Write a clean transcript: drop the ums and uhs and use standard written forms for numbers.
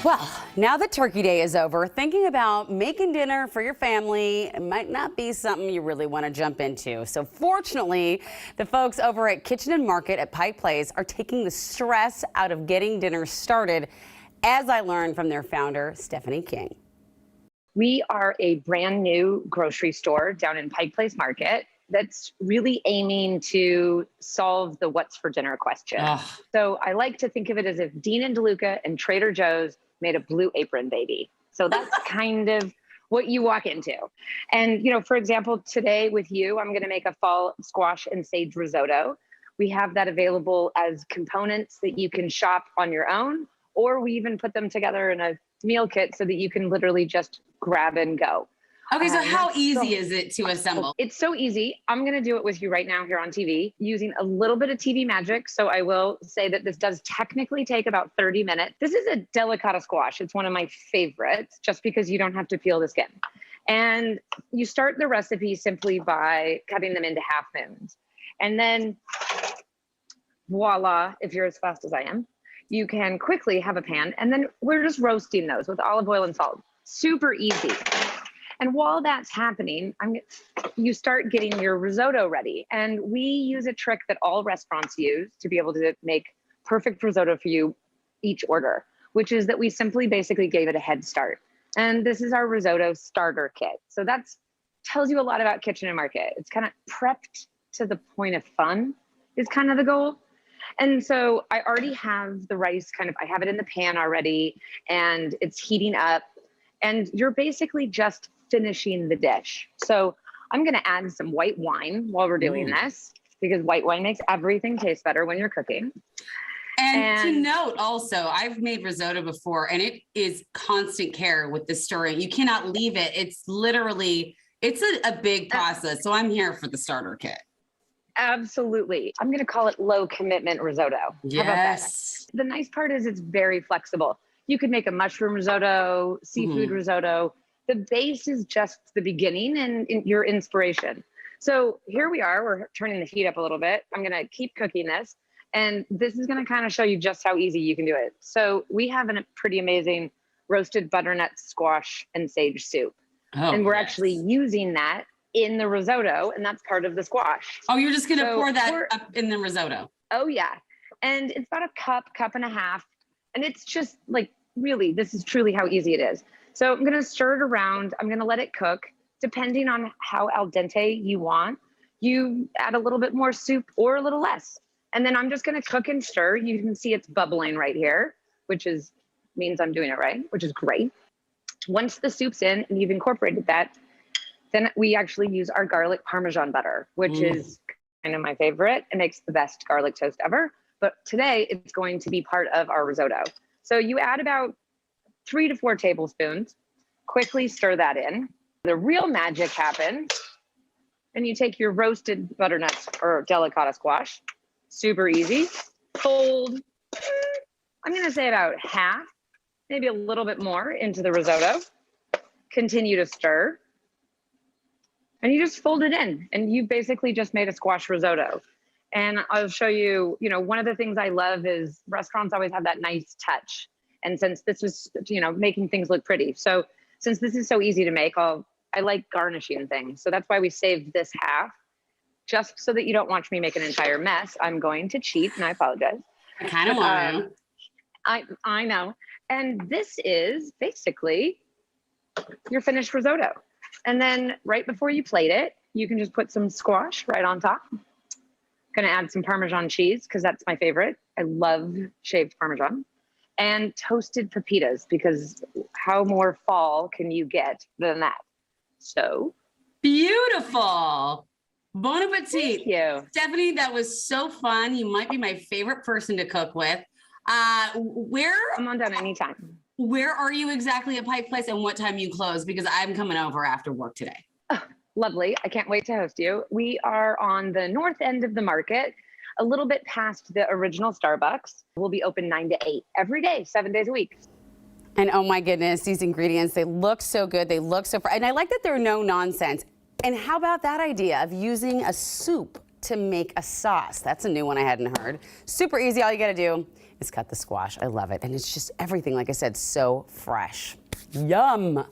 Well, now that Turkey Day is over, thinking about making dinner for your family might not be something you really want to jump into. So fortunately, the folks over at Kitchen and Market at Pike Place are taking the stress out of getting dinner started, as I learned from their founder, Stephanie King. We are a brand new grocery store down in Pike Place Market that's really aiming to solve the what's for dinner question. So I like to think of it as if Dean and DeLuca and Trader Joe's made a Blue Apron baby. So that's kind of what you walk into. And, you know, for example, today with you, I'm going to make a fall squash and sage risotto. We have that available as components that you can shop on your own, or we even put them together in a meal kit so that you can literally just grab and go. Okay, so how easy is it to assemble? It's so easy. I'm going to do it with you right now here on TV using a little bit of TV magic. So I will say that this does technically take about 30 minutes. This is a delicata squash. It's one of my favorites just because you don't have to peel the skin. And you start the recipe simply by cutting them into half moons. And then voila, if you're as fast as I am, you can quickly have a pan. And then we're just roasting those with olive oil and salt. Super easy. And while that's happening, you start getting your risotto ready. And we use a trick that all restaurants use to be able to make perfect risotto for you each order, which is that we simply basically gave it a head start. And this is our Risotto Starter Kit. So that tells you a lot about Kitchen and Market. It's kind of prepped to the point of fun is kind of the goal. And so I already have the rice I have it in the pan already and it's heating up. And you're basically just finishing the dish. So I'm going to add some white wine while we're doing this because white wine makes everything taste better when you're cooking. And to note also, I've made risotto before and it is constant care with the stirring. You cannot leave it. It's literally, it's a big process. So I'm here for the starter kit. Absolutely. I'm going to call it low commitment risotto. Yes. The nice part is it's very flexible. You could make a mushroom risotto, seafood risotto. The base is just the beginning and your inspiration. So here we are, we're turning the heat up a little bit. I'm gonna keep cooking this. And this is gonna kind of show you just how easy you can do it. So we have a pretty amazing roasted butternut squash and sage soup. And we're actually using that in the risotto and that's part of the squash. Oh, you're just gonna pour that up in the risotto? Oh yeah. And it's about a cup and a half. And it's just like, really, this is truly how easy it is. So I'm gonna stir it around. I'm gonna let it cook. Depending on how al dente you want, you add a little bit more soup or a little less. And then I'm just gonna cook and stir. You can see it's bubbling right here, which means I'm doing it right, which is great. Once the soup's in and you've incorporated that, then we actually use our garlic Parmesan butter, which is kind of my favorite. It makes the best garlic toast ever. But today it's going to be part of our risotto. So you add about 3 to 4 tablespoons, quickly stir that in. The real magic happens, and you take your roasted butternuts or delicata squash, super easy, fold, I'm gonna say about half, maybe a little bit more into the risotto, continue to stir, and you just fold it in, and you basically just made a squash risotto. And I'll show you, one of the things I love is restaurants always have that nice touch. And since this was, making things look pretty. So since this is so easy to make, I like garnishing things. So that's why we saved this half, just so that you don't watch me make an entire mess. I'm going to cheat and I apologize. I kind of want to. I know. And this is basically your finished risotto. And then right before you plate it, you can just put some squash right on top. Gonna add some Parmesan cheese because that's my favorite. I love shaved Parmesan. And toasted pepitas because how more fall can you get than that? So beautiful. Bon appetit. Thank you. Stephanie, that was so fun. You might be my favorite person to cook with. Come on down anytime. Where are you exactly at Pike Place and what time you close? Because I'm coming over after work today. Oh, lovely. I can't wait to host you. We are on the north end of the market, a little bit past the original Starbucks. We'll be open 9 to 8 every day, 7 days a week. And oh my goodness, these ingredients, they look so good. They look so, and I like that they're no nonsense. And how about that idea of using a soup to make a sauce? That's a new one I hadn't heard. Super easy. All you got to do is cut the squash. I love it. And it's just everything, like I said, so fresh. Yum.